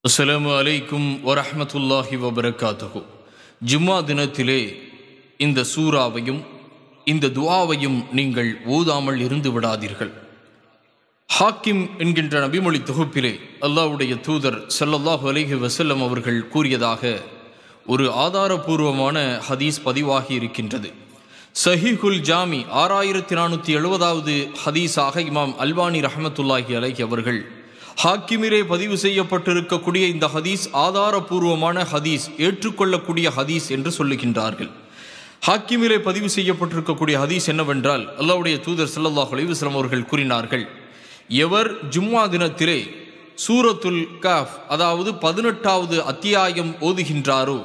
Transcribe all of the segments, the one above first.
அஸ்ஸலாமு அலைக்கும் வரஹ்மத்துல்லாஹி வபரகாத்துஹு. ஜும்மா தினத்திலே இந்த சூறாவையும் இந்த துஆவையும் நீங்கள் ஓதாமல் இருந்து விடாதீர்கள். ஹாக்கிம் என்கின்ற நபிமொழி தொகுப்பிலே அல்லாஹ்வுடைய தூதர் ஸல்லல்லாஹு அலைஹி வஸல்லம் அவர்கள் கூறியதாக ஒரு ஆதாரபூர்வமான ஹதீஸ் பதிவாகி இருக்கின்றது. சஹீஹுல் ஜாமி 6470வது ஹதீஸாக இமாம் அல்பானி ரஹ்மத்துல்லாஹி அலைஹி அவர்கள் ஹாக்கிமிலே பதிவு செய்யப்பட்டிருக்கக்கூடிய இந்த ஹதீஸ் ஆதாரபூர்வமான ஹதீஸ், ஏற்றுக்கொள்ளக்கூடிய ஹதீஸ் என்று சொல்லுகின்றார்கள். ஹாக்கிமிலே பதிவு செய்யப்பட்டிருக்கக்கூடிய ஹதீஸ் என்னவென்றால், அல்லாஹ்வுடைய தூதர் ஸல்லல்லாஹு அலைஹி வஸல்லம் அவர்கள் கூறினார்கள், எவர் ஜும்மா தினத்திலே சூரத்துல் கஹ்ஃப் அதாவது 18வது அத்தியாயம் ஓதுகின்றாரோ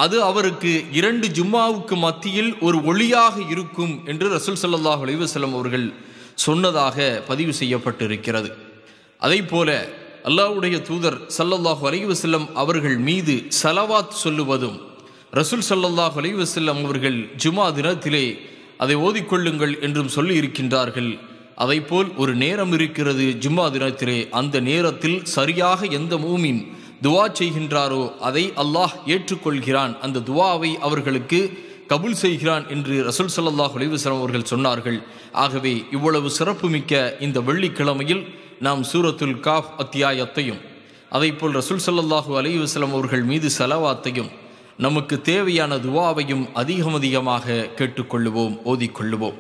அது அவருக்கு 2 ஜும்மாவுக்கு மத்தியில் ஒரு ஒளியாக இருக்கும் என்று ரசூல் ஸல்லல்லாஹு அலைஹி வஸல்லம் அவர்கள் சொன்னதாக பதிவு செய்யப்பட்டிருக்கிறது. அதை போல அல்லாஹ்வுடைய தூதர் ஸல்லல்லாஹு அலைஹி வஸல்லம் அவர்கள் மீது ஸலவாத் சொல்லுவதும் ரசூல் ஸல்லல்லாஹு அலைஹி வஸல்லம் அவர்கள் ஜும்மா தினத்திலே அதை ஓதிக்கொள்ளுங்கள் என்றும் சொல்லி இருக்கின்றார்கள். அதைப்போல் ஒரு நேரம் இருக்கிறது ஜும்மா தினத்திலே, அந்த நேரத்தில் சரியாக எந்த மூமின் துவா செய்கின்றாரோ அதை அல்லாஹ் ஏற்றுக்கொள்கிறான், அந்த துவாவை அவர்களுக்கு கபூல் செய்கிறான் என்று ரசூல் ஸல்லல்லாஹு அலைஹி வஸல்லம் அவர்கள் சொன்னார்கள். ஆகவே இவ்வளவு சிறப்புமிக்க இந்த வெள்ளிக்கிழமையில் நாம் சூரத்துல் கஹ்ஃப் அத்தியாயத்தையும் அதைப்போல் ரசூல் ஸல்லல்லாஹு அலைஹி வஸல்லம் அவர்கள் மீது ஸலவாத்தையும் நமக்கு தேவையான துவாவையும் அதிகமாக கேட்டுக்கொள்ளுவோம், ஓதிக்கொள்ளுவோம்.